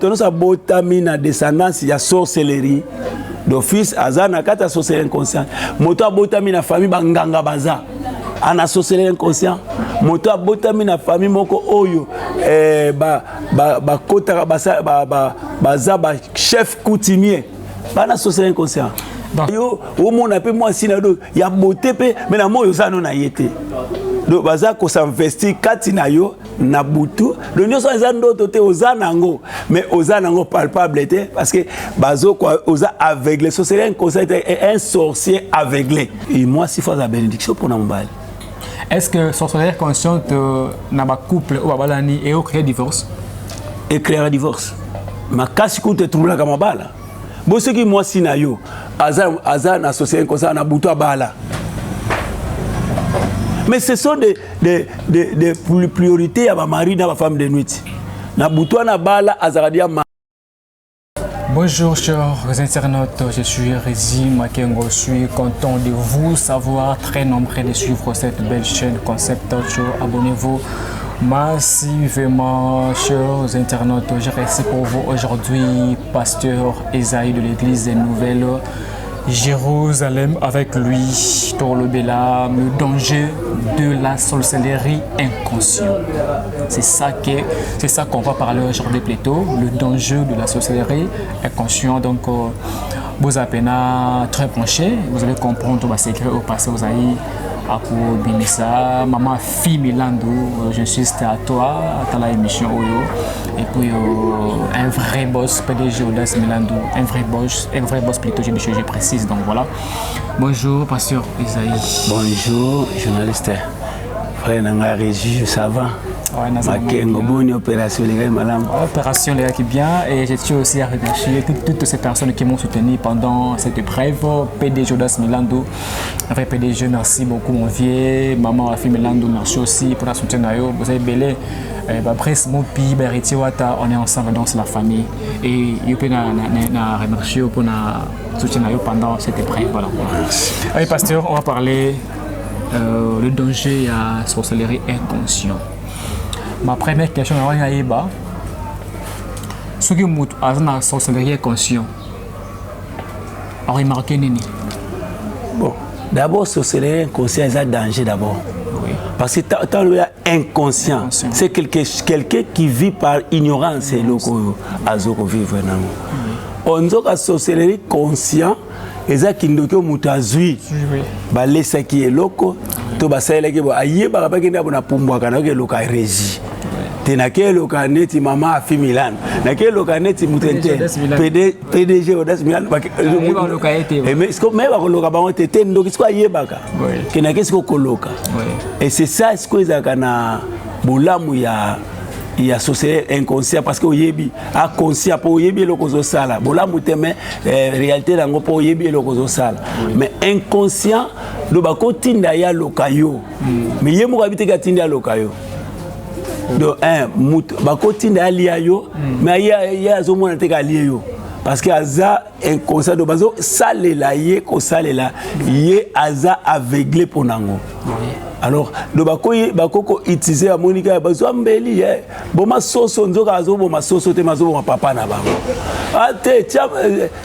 moto sa botami na descendance ya sorcellerie d'office azana kata sorcellerie inconscient moto botami na famille banganga baza ana sorcellerie inconscient moto botami na famille moko oyo ba kota baza ba chef coutumier bana sorcellerie inconscient yo o mona pe moi sina do ya beauté pe mais na moyo za no na yete do baza ko s'investir kati na yo na butu do nyoso za ndoto te ozanango mais ozanango palpable te parce que bazo ko oza aveuglé sorcellerie inconscient est un sorcier aveuglé et moi si faut la bénédiction pour na mbali. Est-ce que sorcellerie consciente na ba couple ou babalani et au créer divorce et créer un divorce ma kasi ko te trouver ka mabala bo ce qui moi sina yo aza na sorcellerie inconscient na butu abala. Mais ce sont des priorités à ma mari et à ma femme de nuit. Bonjour chers internautes, je suis Rézi Makengo, je suis content de vous savoir, très nombreux de suivre cette belle chaîne Concept Show. Abonnez-vous massivement, chers internautes. Je reçois pour vous aujourd'hui Pasteur Esaïe de l'église des Nouvelles Jérusalem, avec lui Torlobela, le danger de la sorcellerie inconsciente. C'est ça qu'on va parler aujourd'hui plutôt, le danger de la sorcellerie inconsciente. Donc vous avez très penché, vous allez comprendre le secret au passé aux aïe. Pour Binissa, maman fille Milando, j'insiste à toi, à ta émission et puis un vrai boss PDG Audace Milando, un vrai boss plutôt, je précise, donc voilà. Bonjour Pasteur Esaïe. Bonjour journaliste, frère Nanga Régi, ça va? Bonne opération les gars, opération les gars qui bien, et je tiens aussi à remercier toutes ces personnes qui m'ont soutenu pendant cette épreuve. PDG Audace Milando, vrai PDG, merci beaucoup mon vieux, maman la fille Milando, merci aussi pour la soutien. Vous avez belé, après mon pays, on est ensemble dans la famille et je peux remercier pour la soutien pendant cette épreuve. Voilà. Allez pasteur, on va parler le danger à sorcellerie inconscient. Ma première question est ce qui est la sorcellerie inconscient. On remarque nini. Bon, d'abord sorcellerie inconscient est un danger d'abord. Oui. Parce que tant le inconscient, c'est quelqu'un qui vit par ignorance et loko azoko vivre vraiment. On dit que sorcellerie conscient eza kindoko mutazui ba lesa ki eloko to basala ki bo ayeba ba kenda bona pumbwa kana ke loka Régi tenake loka neti mama afi Milan nake loka neti mutente PDG Audace Milan ba loka ete mais est-ce que même ba loka ba on tete ndo kisko ayebaka kenake siko koloka et c'est ça ce que za kana bolamu ya sorcellerie inconscient parce que oyebi a conscient pour oyebi le kozo sala bolamu teme réalité dango pour oyebi le kozo sala mais inconscient do bako tinda ya lokayo mais yemo kabite ka tinda lokayo do bako tinda ya liayo mais ya zo mona te ka liayo parce que aza inconscient do bazo salela ye ko salela ye aza aveuglé pour nango. Alors, le bako utiliser la monica bazo mbeli boma soso nzoka azo boma soso te mazo boma papa na bango ate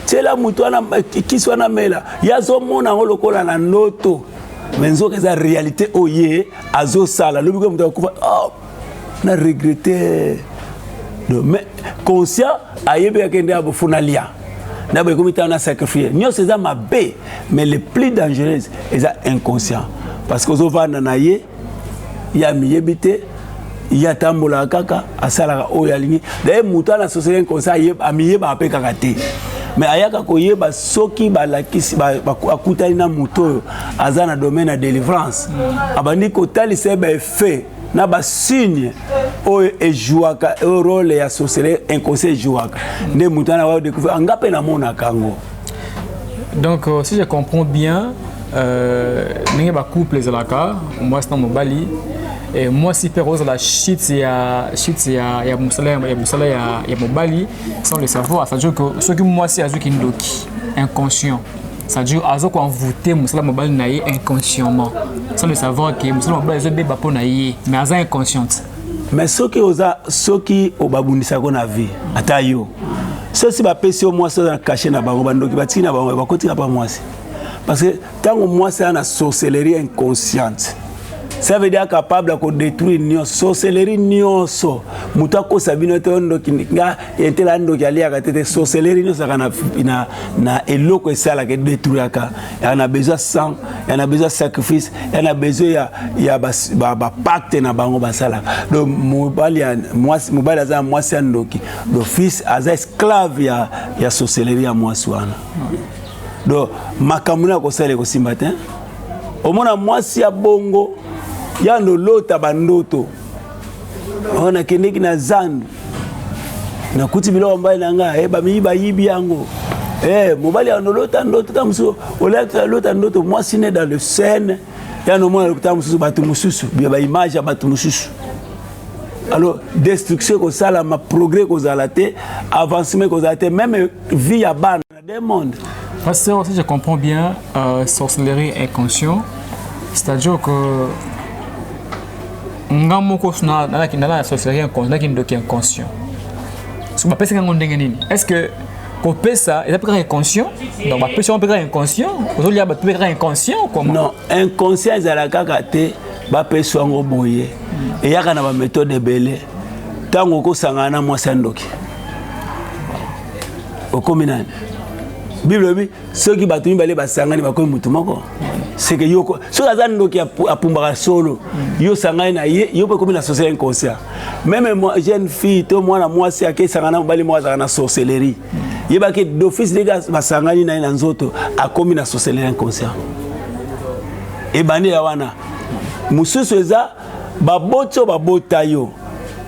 tela mutu ana kiswa na mela yazo mona ngolokola na noto menzoka za réalité oye azo sala lobi ko mutu kufa na regretter mais conscient ayebe akende abo funalia na ba komita na sacrifier nyo c'est ça ma bé mais le plus dangereux est inconscient. Parce que Zovana naye, il y a miyebite, il y a tambola kaka, asala o yalingi. D'ailleurs, mouta na sorcellerie comme ça, a miyeba ape kakate. Mais ayaka koyeba soki balakisi akutani na muto azana domaine de délivrance. Abandi kotali sebe fait na ba signe o e jouaka o rôle ya sorcellerie inconscient jouaka. Ne mutana wa découvrir ngape na mona kango. Donc si je comprends bien, n'est pas couple les alaka moi c'est dans mon bali et moi si perose la shit ya musala ya mon bali sans le savoir ça veut dire que ce que moi c'est azu kindoki inconscient ça veut dire azu ko envoûter musala mon bali naie inconsciemment sans le savoir que musala mon bali zo beba po naie mais aza inconsciente mais ceux qui au babundisa qu'on a vu ata yo ceux si ba pesi au moins ça caché na bango bandoki batiki na bango ba kotika pas moi parce que tant au moins c'est une sorcellerie inconsciente. Ça veut dire capable de détruire une sorcellerie nyonso mutako sabino te ndoki nga entela ndoki ali akatete sorcellerie nyonso na eloko esala ke détruire ka on a besoin sang on a besoin sacrifice on a besoin ya ba pacte na bango basala donc mobali aza mwasi ndoki le fils aza esclave ya sorcellerie ya mwasi wana donc makamuna ko sala ko simbatin au mona mwasi ya bongo ya lota bandoto ona kendeki na zandu na kuti bilo mbaye nanga ba miba yibi yango mobali ya lota ndoto tamso olata lota ndoto mwasi ne dans le scène ya no mona lokta mususu batu mususu ba image ya batu mususu alors destruction ko sala ma progrès ko zalate avancement ko zalate même vie ya bana des mondes. Pasteur, si je comprends bien, sorcellerie inconscient, c'est-à-dire que la sorcellerie inconscient. Est-ce que ça est inconscient? Donc, on peut être inconscient. Aujourd'hui, on peut être inconscient. Non, inconscient, c'est la cacate. On peut être boye. Et il y a une méthode de belé. Tant qu'on s'engage, moi, c'est un doki. Au communal. Bible dit ceux qui battent une balle sangani ba ko mutu moko c'est que yoko ceux qui ndoki apumbaka solo yo sangani na yo pe comme la société inconscient même moi jeune fille to mwana mwasi ake sangana bali mwaza na sorcellerie yeba ke d'office les gars ba sangani na nzoto akomi na sorcellerie inconscient e bani ya wana mususu eza babota yo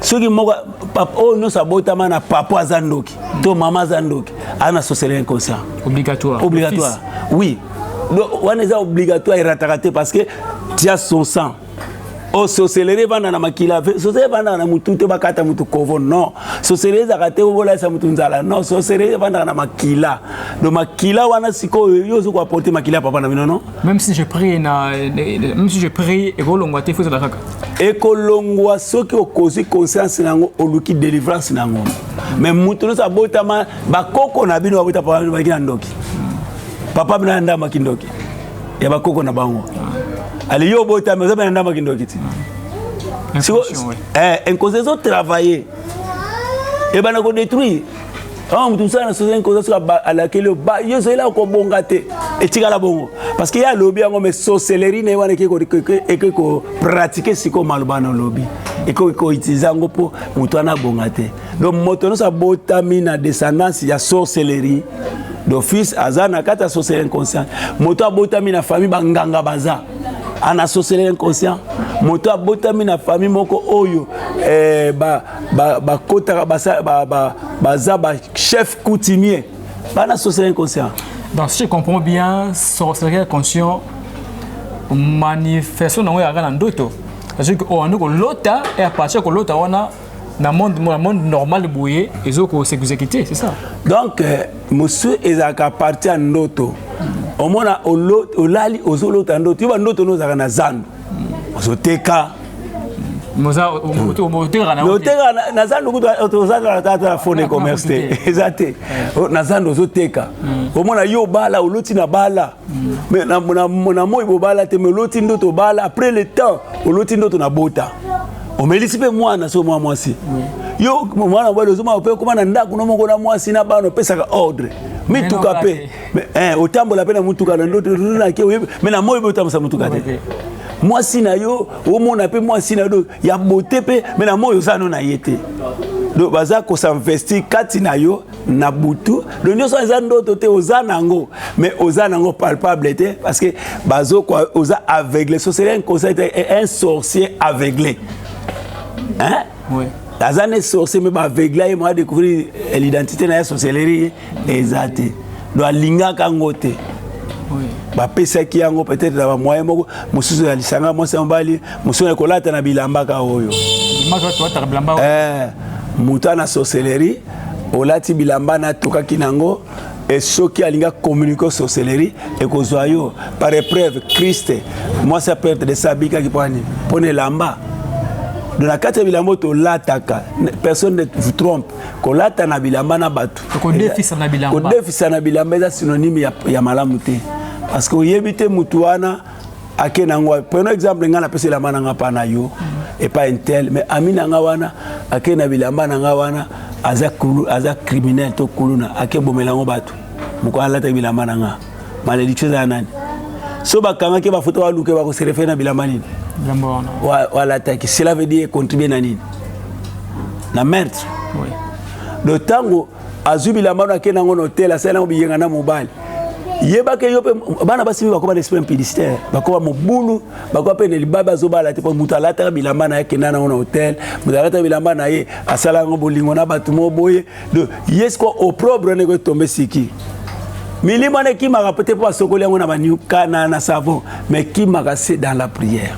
ceux qui moko papa no sabota mana papa azandoki to mama zandoki ana sorcellerie inconscient obligatoire oui on est obligatoire et rattraper parce que tu as son sang o sorcellerie bana na makila sorcellerie bana na mutu te bakata mutu kovo non sorcellerie zakate obola sa mutu nzala non sorcellerie bana na makila do makila wana siko yo zo ko apporter makila papa na bino non même si je prie et kolongwa te faut la kaka et kolongwa soki okozi conscience nango oluki délivrance nango mais mutu no sa botama bakoko na bino babota papa na bakina ndoki papa bina ndama kindoki ya bakoko na bango ali yo bota mais ça ndama kindoki ti inconscience travailler et bana ko détruire tout ça na société inconscience à laquelle yo c'est là ko bongate et tigala bongo parce que ya lobby ngo mais sorcellerie ne wana ke ko pratiquer siko malbana lobby et ko utiliser ngo po mutu ana bongate donc moto no sa botami na descendance ya sorcellerie d'office azana kata sorcellerie inconscient moto abotami na famille banganga baza ana sorcellerie inconscient moto abotami na famille moko oyo kota baza chef coutumier bana sorcellerie inconscient. Donc si je comprends bien, sorcellerie inconscient manifestation nango ya kana ndoto parce que on a lota et à partir de lota on a dans le monde normal bouillé ils ont s'exécuter c'est ça. Donc monsieur ezaka partir ndoto omona olali ozolota ndoto yoba ndoto no zaka na zandu ozoteka moza oteka na zandu ozaka tata fone commerce exacte na zandu ozoteka omona yo bala oloti na bala mais na moi bo bala te me loti ndoto bala après le temps oloti ndoto na bota omelisi pe mwana so mwa mwasi yo mwana bado zoma pe kuma na ndako no moko na mwasi na bano pesaka ordre mituka pe otambola pe na mutuka na ndoto na ke mais na moyo otamsa mutuka te mwasi na yo omona pe mwasi na do ya bote pe mais na moyo zano na yete do baza ko s'investir kati na yo na butu do nyoso za ndoto te ozanango mais ozanango palpable te parce que bazo ko oza aveugle sorcellerie inconscient un sorcier aveuglé. Hein? Oui. La zone sorcière mais aveugle et moi découvrir l'identité de la sorcellerie exacte. Do linga kangote. Oui. Ba pesa ki yango peut-être na moyen moko mususu ya lisanga mo sambali mususu ko lata na bilamba ka oyo. Maka to ta bilamba. Muta na sorcellerie olati bilamba na toka kinango et soki alinga communiquer sorcellerie et ko zoyo par épreuve Christ moi ça peut être de sabika ki pone lamba Dans la carte bilamba to lataka, personne ne vous trompe. Ko lata na bilamba na batu. Ko défisa na bilamba. Ko défisa na bilamba est synonyme ya malamu te. Parce que yebite mutuana akenangwa. Prenons exemple ngana pese la mananga pa na yo et pas un tel mais amina ngawana akena bilamba na ngawana aza criminel to kuluna akebomelango batu. Muko alata bilamba na nga. Malédiction za nani? So bakanga ke ba photo wa luke ba ko se refer na bilamba nini? Voilà, cela veut dire contribuer à la meurtre. Oui. Le temps azubi la mano akena ngono hotel asana obiyenga na mobile. Yeba ke yope bana basi bakoma d'esprit publicitaire, bakoma mobulu, bakoma pe ne baba zobala te po mutalata bilamba na yake na ngono hotel, mutalata bilamba na ye asala ngo bolingo na batu mo boye. De yesko opprobre ne ko tomber siki. Milima ne ki maka peut-être pas sokoli ngona banyuka na savon, mais qui maka c'est dans la prière.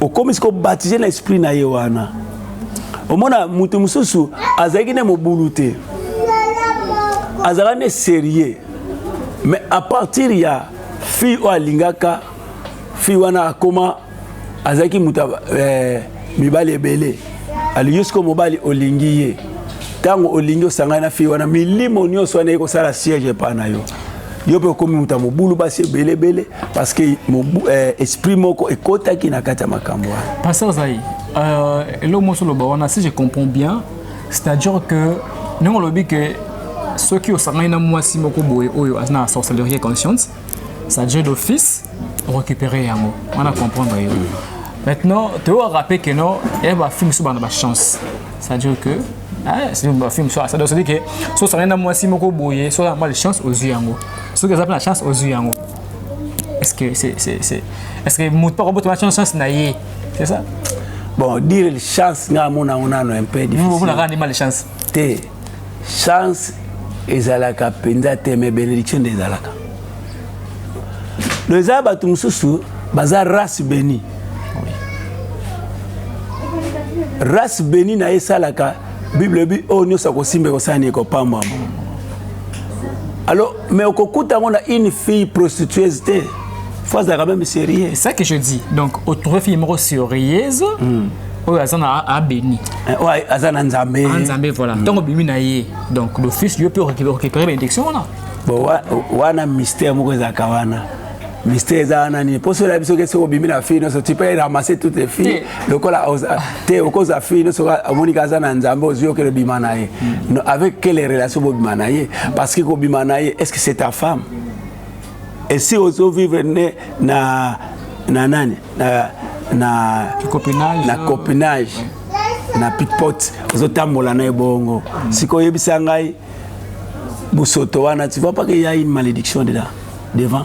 Au comme est-ce qu'on baptise l'esprit na yewana au mona mutu mususu azaki ne mobulute azaka ne sérieux mais à partir ya fi o alingaka fi wana akoma azaki muta mibali ebele ali yusko mobali olingiye tango olingi osanga na fi wana milimo nyonso wana eko sala siège pa na yo. Yo pe komi muta mobulu basi belé parce que esprit moko ekota ki na kata makambo. Pasteur Zaï, le mot sur le bawana si je comprends bien, c'est-à-dire que nous on dit que ceux qui ont sangé na mwasi moko boye oyo na sorcellerie consciente, ça Dieu d'office récupérer yango. On a comprendre yo. Maintenant, tu vas rappeler que non, elle va film sur ba chance. C'est-à-dire que c'est un film ça doit se dire que so ça rien moi si moko boye so la mal chance aux yeux yango so que ça la chance aux yeux yango est-ce que est-ce que mon pas robot chance na yé c'est ça bon dire chance nga mona on a un peu difficile vous la rendre mal chance te chance ezalaka penza te mais bénédiction des alaka le zaba tumsusu bazar race béni race béni na esalaka Bible bi o nyosa ko simbe ko sani ko pamba. Alors mais au kokuta on a une fille prostitueuse té. Faut ça quand même sérieux. C'est ça que je dis. Donc au trouver fille sérieuse o azana a béni. Ouais, azana nzambe. Nzambe voilà. Donc bimi na yé. Donc le fils lui peut récupérer bénédiction là. Bon wana mystère moko za kawana. Mystère za nani pour cela biso que so bimi na fille no so tu peux ramasser toutes les filles le kola te au cause fille no so monika za na nzambe ozio que le bimana ye avec quelle relation bo bimana ye parce que ko bimana ye est-ce que c'est ta femme et si ozo vivre na nani na copinage na pickpocket ozo tambola na ebongo siko yebisa ngai busoto wana tu vois pas qu'il y a une malédiction devant.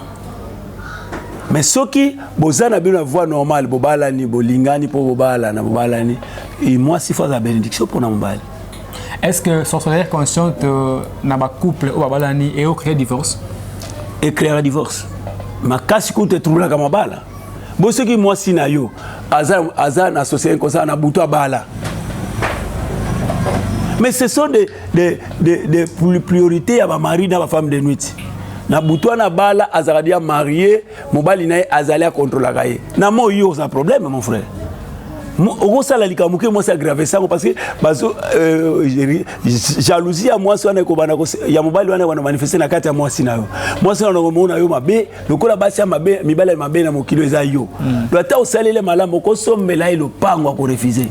Mais ceux qui bozana bien la voix normale bobala ni bolingani pour bobala na bobala ni et moi si faut la bénédiction pour na mobile. Est-ce que sorcellerie consciente na ba couple ou bobala ni et au créer divorce? Et créer un divorce. Ma casse coûte trouver comme bala. Bon ceux qui moi si na yo azan associé comme ça na buto bala. Mais ce sont des priorités à ma mari na ma femme de nuit. Na buto na bala azaradia marié mobali na azalia contrôler kaye na mo yo ça problème mon frère o ça la likamuke moi ça grave ça parce que bazo jalousie à moi so na ko bana ko ya mobali wana manifester na kati ya moi sina yo moi ça na mona yo mabe lokola basi ya mabe mibala mabe na mokilo eza yo do ata osalele malamu ko sommela ile pango ko refuser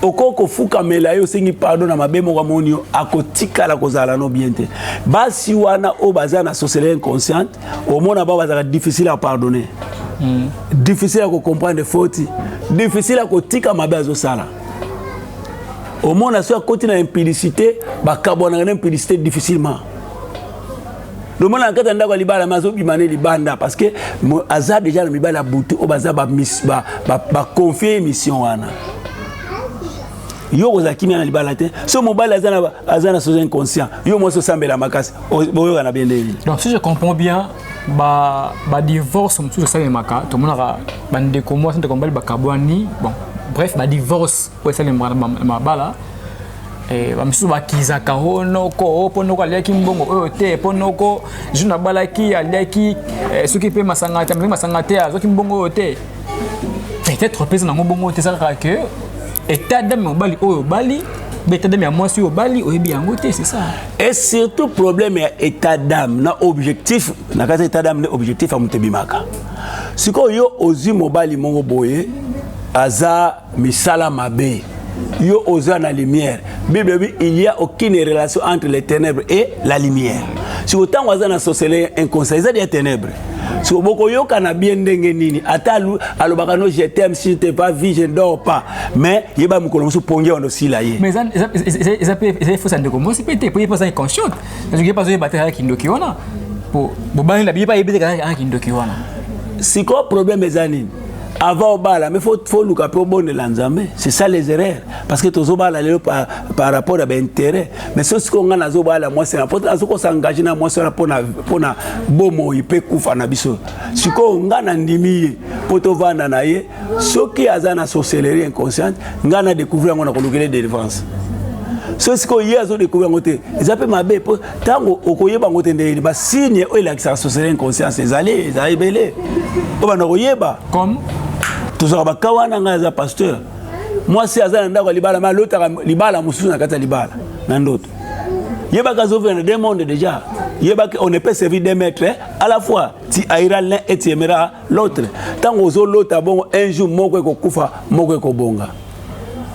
okoko fuka mela yo sengi pardon na mabemo kwa monio akotika la kozala no biente basi wana o bazana sorcellerie inconsciente au mona ba bazaka difficile à pardonner difficile à comprendre faute difficile à kotika mabe azo sala au mona so akoti na impudicité ba kabona na impudicité difficilement le mona nkata ndako libala mazo bimane libanda parce que aza déjà na mibala butu o baza ba confier mission wana yo ozakimi na libala te so mobile azana so inconscient yo mo so sambela makasi boyo na bendeli. Donc si je comprends bien ba divorce tout ça maka to mona ba ndeko mo sante kombali ba kabwani bon bref ba divorce ko ça le mabala ba misu ba kizaka hono ko ponoko aliaki mbongo oyo te ponoko juna balaki aliaki soki pe masangate azoki mbongo oyo te peut-être pesa na ngobongo tesaka que état d'âme obali obali état d'âme ya mwasi obali oyebi yango te, c'est ça. Et surtout problème ya état d'âme na objectif na kati état d'âme na objectif amutebimaka. Siko yo ozi mobali mongo boye aza misala mabe. Yo oza na lumière. Bible dit il y a aucune relation entre les ténèbres et la lumière. Si autant oza na sorcellerie inconscient, ça des ténèbres. Si boko yo kana bien ndenge nini ata alobaka no je t'aime si je t'ai pas vu je ne dors pas mais yeba mukolo musu ponge ndo sila ye mais ça peut faut ça ndeko moi c'est peut-être pour ça inconscient parce que pas zo batera kindoki wana pour bobani la bipa yebete kana kindoki wana si quoi problème ezani avant bala mais faut luka pe bonne lanzambe c'est ça les erreurs parce que tozo bala lelo par rapport à intérêt mais ce qu'on a nazo bala moi c'est important azo ko s'engager na moi c'est pona bomo ipe kufa na biso siko ngana ndimi poto vanda na ye soki azana sorcellerie inconsciente ngana découvrir ngona kolukele délivrance so siko ye azo découvrir ngote ezape mabe po tango okoyeba ngote ndeli ba signe o la sorcellerie inconsciente ezali belé o bana koyeba comme tout ça ba kawana nga za pasteur moi si azana ndako libala ma l'autre libala mususu na kata libala na ndoto yeba kazo vient des mondes déjà yeba on ne peut servir des maîtres à la fois tu aira l'un et tu aimeras l'autre tant ozo l'autre bon un jour moko ekokufa moko ekobonga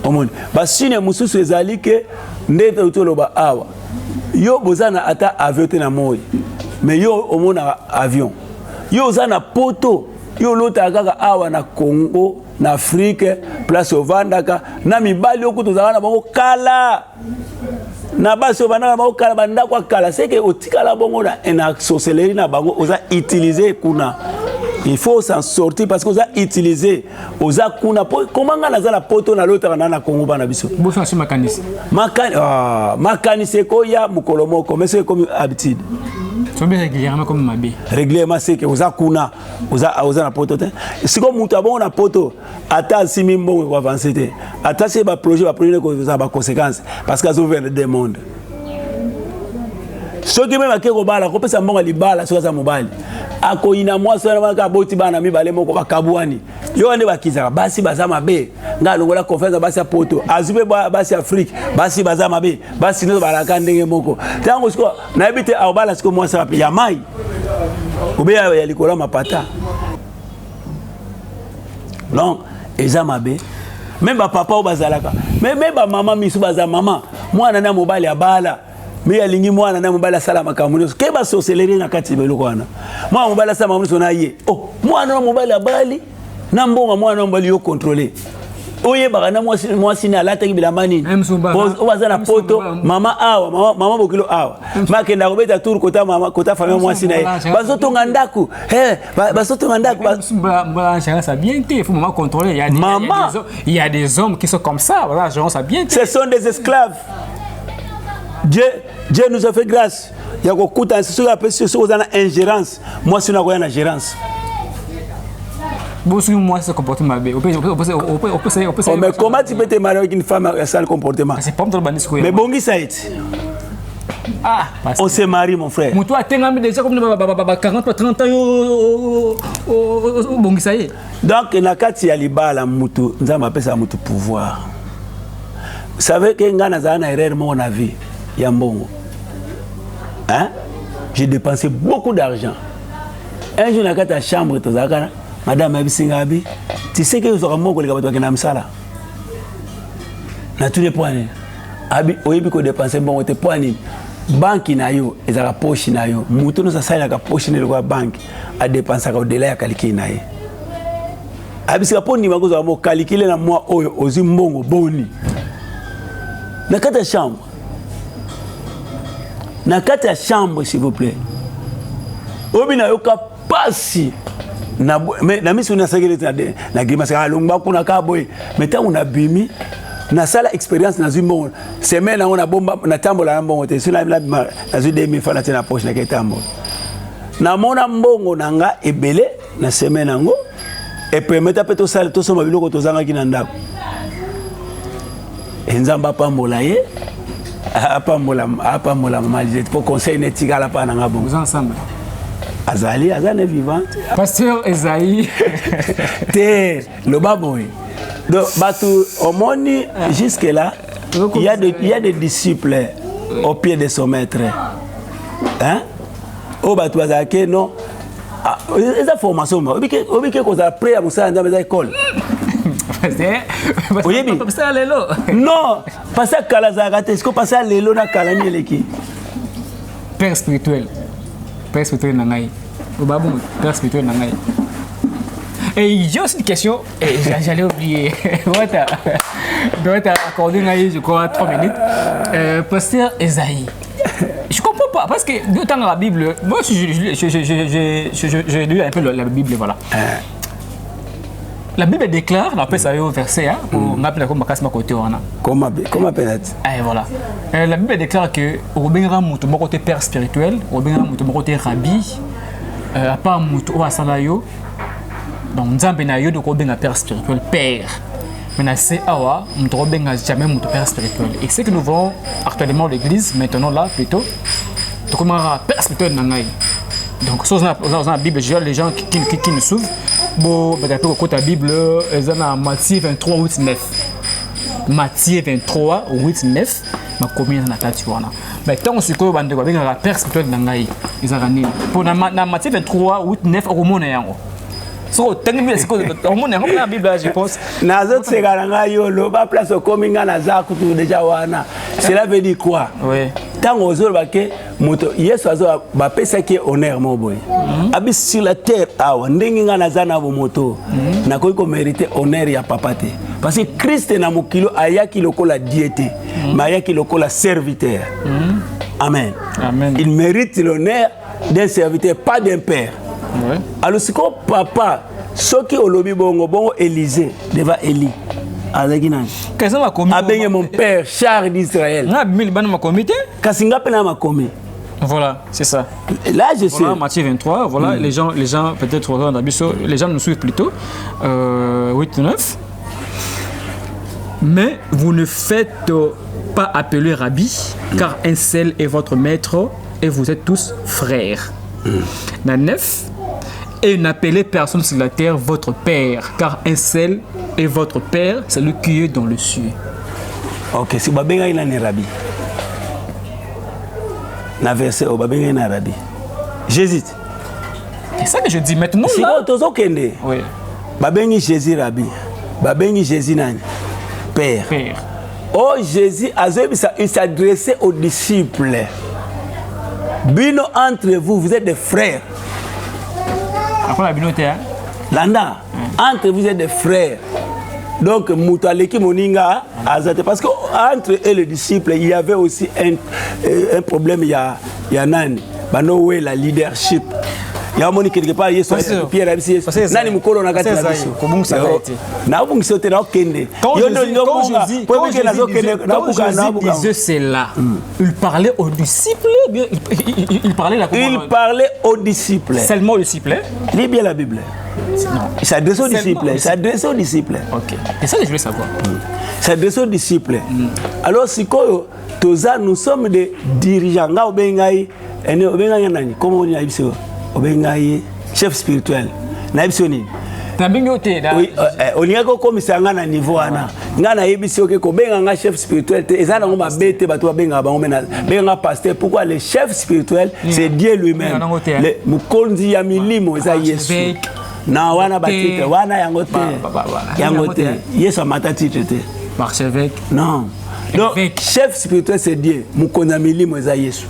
omoni basine mususu ezali ke ndete utoloba awa yo bozana ata avion te na moi mais yo omona avion yo zana poto yo lota kaka awa na Congo na Afrique place ovandaka na mibali okutozana na bango kala na baso bana bango kala banda kwa kala c'est que otikala bongo na sorcellerie na bango oza utiliser kuna il faut s'en sortir parce que oza utiliser oza kuna comment nga nazala poto na lota na Congo bana biso boso na makanisi makanisi ko ya mukolomoko mais c'est comme habitude. Régulièrement comme Mabé. Régulièrement, c'est que vous avez kuna, vous avez na poto. Si comme vous avez na poto, attends si même bon vous avancez. Attends si le projet que vous avez des conséquences parce que vous avez des mondes. Ce qui même akeko bala, ko pesa mbonga libala so za mobile. Ako ina mwasa na maka boti bana mibale moko bakabwani. Yo ande bakiza basi baza mabe. Nga longola confiance basi poto. Azube basi Afrique, basi baza mabe. Basi no balaka ndenge moko. Tango siko na ebite abala siko mwasa papi ya mai. Obeya ya likola mapata. Non, eza mabe. Même papa o bazalaka. Même maman misu baza maman. Mwana na mobile abala. Mais alingi mwana na mobala sala makamuno ke ba sorcellerie na kati beloko wana mwana mobala sala mamuno na ye oh mwana na mobala bali na mbonga mwana mobali yo contrôler oye baka na mwasi na lata kibila mani obaza na poto mama awa mama bokilo awa makenda kobeta tour kota mama kota famille mwasi na ye bazotonga ndaku bazotonga ndaku ba ça bien te faut maman contrôler il y a des hommes qui sont comme ça voilà genre ça bien ce sont des esclaves. Dieu nous a fait grâce. Il y a beaucoup de choses qui ont ingérence. Moi, je suis en gérance. Moi, ce comportement. Mais comment tu peux te marier avec une femme avec un sale comportement? C'est pas mais bon, ça est. On s'est marié, mon frère. Toi, tu as déjà comme 40 30 ans. Bon, ça y est. Donc, nakati ya libala mutu, nza mapesa mutu pouvoir. Vous savez que ngana za na erreur mon avis. Yambongo. Hein? J'ai dépensé beaucoup d'argent. Un jour, dans ta chambre, madame Abisingabi, tu sais que vous aurez mon collègue qui n'a pas na tous les points. Abi, oyebi ko dépenser bon, te points. Banque na yo, ezaka poche na yo. Mutu no sa sala ka poche ne kwa banque a dépenser ka au-delà ya calcul na ye. Abisika poni makozo amo calculer na moi oyo ozi mbongo boni. Na kata chambre. Na kati ya chambre s'il vous plaît obina yoka pasi na misu na segele na grimase alongba kuna kaboy meta una bimi na sala expérience na zimbo semaine on a bomba na tambola na mbongo te sina na zu 2000 francs na poche na ketambo na mona mbongo nanga ebele na semaine ngo et permettre peto sala to soma biloko to zanga kina ndako enzamba pambola ye apa mola mali pour conseil netika la pa na ngabo vous ensemble Azali vivante. Pasteur Esaïe. Terre, le baboy. Donc, au monde, jusque-là, il y a des disciples au pied de son maître. Hein? Au bateau, non. Les informations, on a appris à Moussa dans les écoles. Non, pas ça Kalazagate, est-ce que pas ça Lélo na Kalami Leki? Père spirituel. Père spirituel Nangaï. Père spirituel Nangaï. Et j'ai aussi une question, j'allais oublier. Doit accorder, je crois, 3 minutes. Pasteur Esaïe. Je comprends pas, parce que dans la Bible, moi j'ai lu un peu la Bible, voilà. La Bible déclare, on appelle ça au verset, on appelle comme Makasma côté Wana. Comment appelle ça? Voilà. La Bible déclare que Robingra Moutou, mon côté père spirituel, Robingra Moutou, mon côté rabbi, à part Moutou Asalayo, donc Nzambe na yo de Robinga père spirituel, père. Mais c'est Awa, Moutou Robinga jamais Moutou père spirituel. Et c'est que nous voyons actuellement l'église, maintenant là plutôt, donc comment père spirituel Nangaï. Donc, dans la Bible, les gens qui nous suivent, bon, la Bible, ils ont Matthieu 23, 8, 9. Matthieu 23, 8, 9. Ma commune dans la Tatiwana. Mais tant que c'est la père spirituel Nangaï, ils ont gagné. Pour Matthieu 23, 8, 9, au monde, so la Bible, je pense. Nazot Segaranga Yolo, ba place au Kominga Nazaku déjà wana. Cela veut dire quoi? Oui. Tant aux autres, moto, yes, ba pesa qui est honneur, mon boy. Abis sur la terre, Ndenga Nazana moto, n'a quoi mérité honneur ya papate. Parce que Christ n'a mokilo aya qui loko la diété, maya qui loko la serviteur. Amen. Amen. Il mérite l'honneur d'un serviteur, pas d'un père. Ouais. Alors, c'est comme papa, ceux qui ont lobby bongo Élisée, devant Élie. Avec mon père, Charles d'Israël. Voilà, c'est ça. Là, je sais. Voilà, Matthieu 23, voilà, les gens peut-être, les gens nous suivent plutôt. 8, 9. Mais vous ne faites pas appeler Rabbi, car un seul est votre maître et vous êtes tous frères. 9. Et n'appelez personne sur la terre votre père, car un seul est votre père, c'est celui qui est dans le ciel. Ok, si Babenga il est Rabbi. Na verset au Babenga il est Rabbi. J'hésite. C'est ça que je dis maintenant. Si là. Oui. Babengi Jésus Rabbi. Babengi Jésus nani. Père. Oh Jésus, il s'adressait aux disciples. Bino entre vous, vous êtes des frères. Après la binoté, hein? Landa, entre vous êtes des frères. Donc, Moutaleki Moninga, parce qu'entre eux et les disciples, il y avait aussi un problème. Il y a Nani, Banoé, la leadership. Il y a un monde quelque part, il y a Pierre Abissi. Nani Mukolo Nagati Nabiso. Comment ça va être? Quand Jésus disait cela, il parlait aux disciples, il parlait la Il parlait aux disciples. Seulement aux disciples. Lis bien la Bible. Non. Il s'adresse aux disciples. Il s'adresse aux disciples. Ok. C'est ça que je voulais savoir. Il s'adresse aux disciples. Alors, si nous sommes des dirigeants, comment on dit ça? Chef spirituel. Oui, on y a comme ça à niveau ana. Ngana yebisi oke ko benga chef spirituel ezana ngoma bete bato benga ba ngomena benga pasteur. Pourquoi le chef spirituel c'est Dieu lui-même. Le mukonzi ya milimo eza Yesu. Na wana batite wana yangote. Yangote. Yesu amata titre te. Archevêque. Non. Donc chef spirituel c'est Dieu. Mukonzi ya milimo eza Yesu.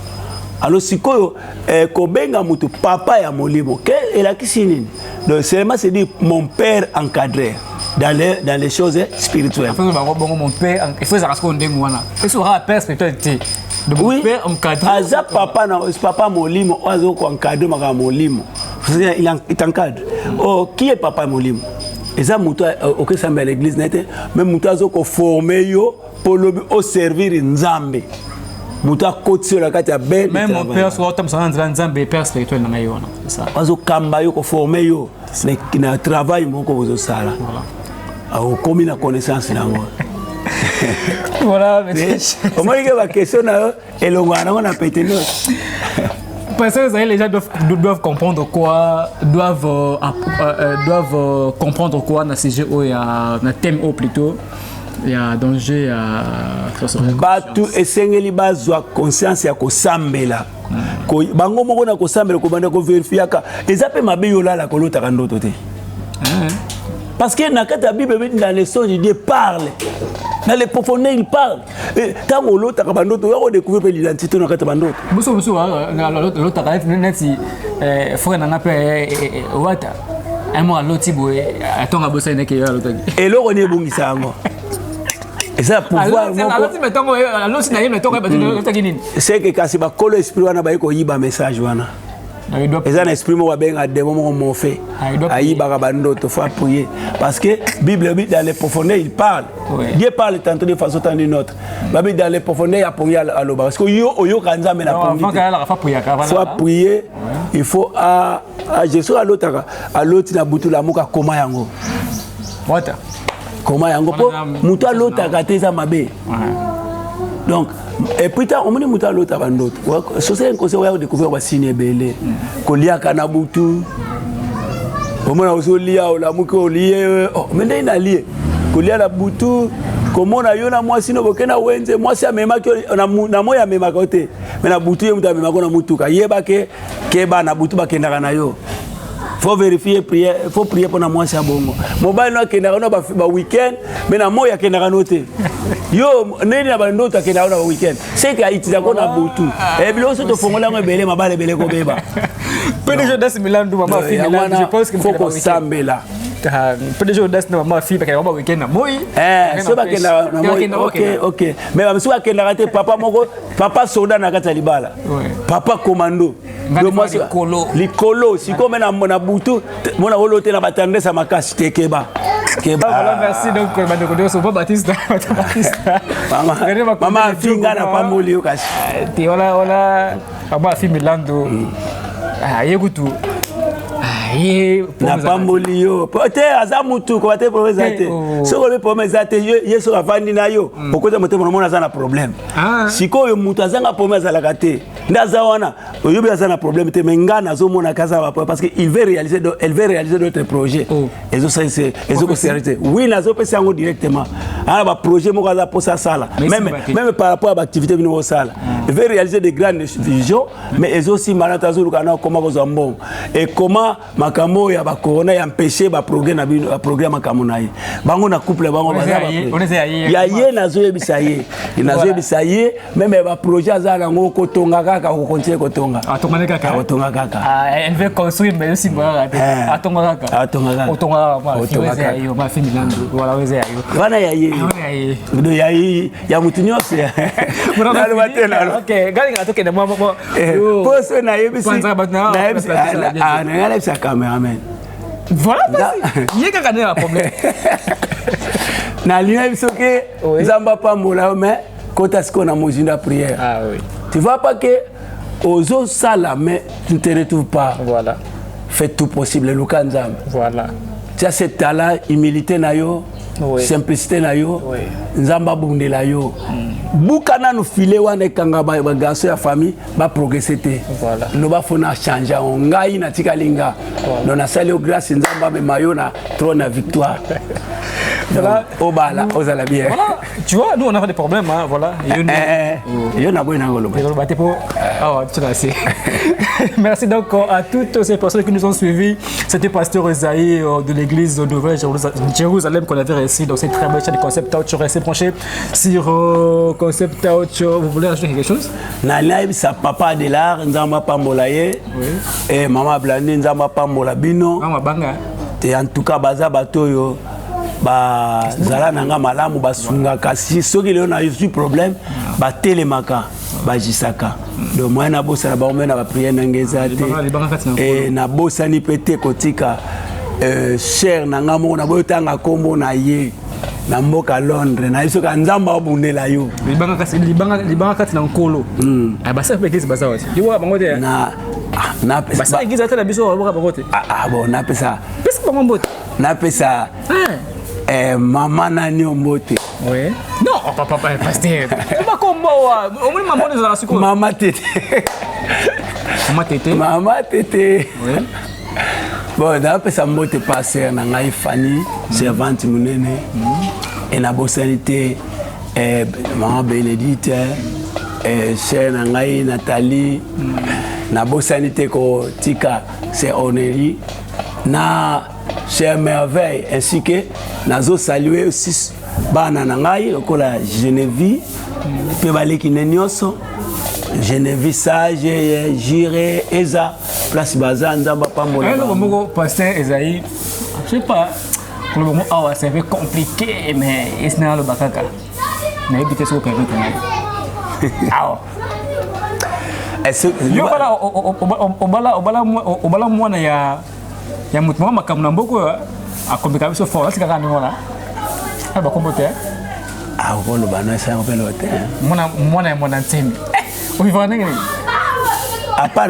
Alors si kobenga mutu papa ya molimo et la kisini donc seulement c'est dire mon père encadré dans les choses spirituelles. Mon père il faut ça qu'on dengue wana et sur la père spiritualité de mon père encadré aza papa molimo ozo ko encadrer maka molimo il t'encadre. Oh qui est papa molimo eza mutu OK ça mais l'église nete même mutu azo ko former yo pour au servir Nzambe. Même mon père soit autant ça Nzambe père spirituel na yo na ça azo kamba yo ko former yo mais qui na travail moko bozo sala au comme na connaissance nango voilà mais comment il va question na elonga na pété Parce que les gens doivent comprendre quoi, doivent comprendre quoi dans ces jeux, il y a un thème plutôt. Il y a danger à batu esengeli bazwa conscience ya kosambela ko bango moko na kosambela ko banda ko verifiaka ezape mabe yolala ko lota ka ndoto te parce que na kata Bible dans les songes Dieu parle dans les profondeurs il parle tant que lota ka bandoto ya ko découvrir l'identité na kata bandoto buso na lota ka neti frère na pe wata amo loti boy atonga bosa ne ke yo lota eloko ne bungisa ngo. Et ça pouvoir c'est que quand c'est ba kolo esprit wana ba ko yiba message wana et ça esprit mo ba benga démon mo mo fait ayiba ka bandoto faut prier parce que Bible dans les profondeurs il parle Dieu parle tantôt de façon tantôt d'une autre Bible dans les profondeurs il y a pour y aller parce que yo kanza mais la faut prier il faut à Jésus à l'autre na butu la muka koma yango what. Comment yango po muta lota kateza mabe donc et puis on me muta lota bandoto so c'est un conseil on découvrir ba signe belé ko lia kana butu on mona oso lia la muko lié mais ndina lié ko lia la butu comment na yo na moi sino bokena wenze moi si amema na moya mema kote mais na butu ye muta mema ko na mutuka yeba ke ba na butu bakenda na yo. Faut vérifier, prier, faut prier pour moi ça bongo. Mobile no kenda na ba weekend, mais na moya kenda na note. Yo neni na ba ndoto kenda na weekend. C'est que Haïti da ko na butu. Et bilo so to fongola ngo belé mabale belé ko beba. PDG das Milan du mama fi Milan, je pense que faut ko sambela. PDG das na mama fi ba kenda ba weekend na moi. So ba kenda na moi. OK. Mais ba so kenda raté papa soda na kata libala. Papa commando. Likolo si comme na butu mona holote na batande sa makasi tekeba voilà merci donc bandeko so Baptiste mama finga na pamoli yo kasi ti wala mama fi Milando yekutu na pamboli yo te aza mutu ko te promesa te soko be promesa te yeso avandi na yo okota mote mona za na problème siko yo mutu azanga promesa la kate ndaza wana oyobi aza na problème te mengana zo mona kaza ba parce que elle veut réaliser d'autres projets ezo c'est ezo ko sérieux oui nazo pesa yango directement ala ba projet moko za posa sala même par rapport à l'activité bino sala elle veut réaliser des grandes visions mais ezo si malata zo lukana comment ko zambon et comment makambo ya ba corona ya empêcher ba programme makambo na ye bango na couple bango baza ya ye nazo yebisa ye nazo yebisa ye même ba projet azala ngo kotonga kaka ko continuer kotonga atonga kaka elle veut construire mais aussi moi atonga kaka yo ma fini Milando voilà weze ayo wana ya ye ndo ya ye ya mutunyose na batena OK gali ngatoke na mama poso na yebisi na yebisi na yebisi cameraman voilà il y a quelqu'un problème na lieu bisoke nzamba pambola mais kota siko na mozinda prière tu vois pas que aux sala mais tu ne te retrouves pas voilà fais tout possible lukanzam voilà tu as ce talent humilité na yo simplicité na yo nzamba bundela yo bukana no filer wana kanga ba garçon ya famille ba progresser te no ba fona changer ngai na tikalinga no na sali au grâce nzamba me mayo na trône na victoire voilà au bala aux ala bien voilà tu vois nous on a des problèmes hein voilà yo na boy na ngolo ba te po tu l'as assez merci donc à toutes ces personnes qui nous ont suivis c'était pasteur Esaïe de l'église de Nouvelle Jérusalem qu'on avait réussi dans cette très belle chaîne de Concept Out. Je reste branché sur Concept Out. Vous voulez ajouter quelque chose? Na live sa papa de l'art nzamba pambola ye et maman Blandi nzamba pambola bino mama banga et en tout cas baza batoyo ba zala nanga malamu basunga kasi soki leo na eu problème ba telemaka ba jisaka donc moi na bossa ba omena ba prière nangeza te et na bossa ni pété kotika cher nanga mo na boyotanga kombo na ye na mboka Londres na iso ka nzamba obundela yo libanga kati na nkolo basa pekisi basa wati yo bango te na basa egiza tala biso ba bango te bon na pesa bango mbote na pesa mama nani ombote non papa pasteur ba kombo Maman Tété. Maman Tété. Maman Tété. Oui. Bon, d'après ça, moi, t'es passé dans la Fanny, servante Mounene, et la Bossanité, Maman Bénédicte, chère Nangaï, Nathalie, la Bossanité, Tika, c'est Onélie, na chère Merveille, ainsi que, nazo salué aussi, Bananangaï, la Geneviève, Pébalé qui n'est nyoso. Geneviève Sage, Jiré, Eza, Place Bazan, Zamba Pambola. Le moment pasteur Esaïe, je sais pas, le moment où c'est un peu compliqué, mais il se n'a le bakaka. Mais il ce qu'on peut ah. Est-ce que yo bala obala mwana ya mutuma makamna mboko a komika biso fort c'est quand même là. Ah ba kombote. Ah on le bana ça on peut le terre. Mwana ntemi. Oui, voilà. À part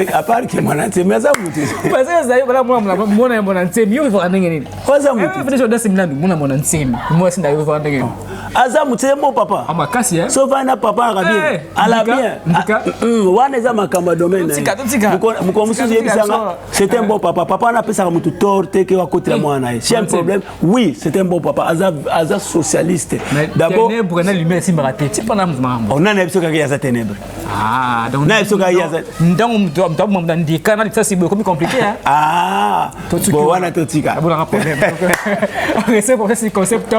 que mon ante, mais ça vous dit. Parce que ça y est, voilà, moi, mon ante, mieux voilà. Quoi ça vous dit? Peut-être que c'est mon ante, moi c'est d'ailleurs voilà. Azamu c'est mon papa. Ah ma casse hein. Sauf un papa arabe. À la bien. Wana za makamba domaine. C'est un bon papa. Papa n'a pas ça comme tout torté que à côté de moi na. C'est un problème. Oui, c'est un bon papa. Aza socialiste. D'abord, pour une lumière si maraté. C'est pas na maman. On a n'importe quoi qui a ça ténèbres. Ah, donc n'importe quoi qui a ça. Donc dans des canaux ça c'est beaucoup compliqué hein. Ah. Bon wana totika. Bon un problème. C'est pour ce concept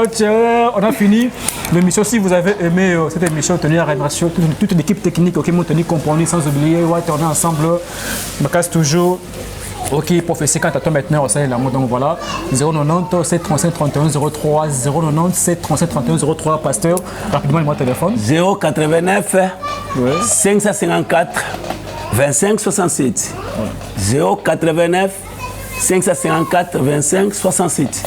on a fini. L'émission, si vous avez aimé cette émission, tenez à remercier toute l'équipe technique qui m'a tenu compagnie, sans oublier, on est ensemble, je me casse toujours. Ok, professeur, quand tu as maintenant, ça est là, donc voilà, 090 735 31 03, 090 735 31 03, pasteur, rapidement, mon téléphone. 089 554 25 67. 089 554 25 67.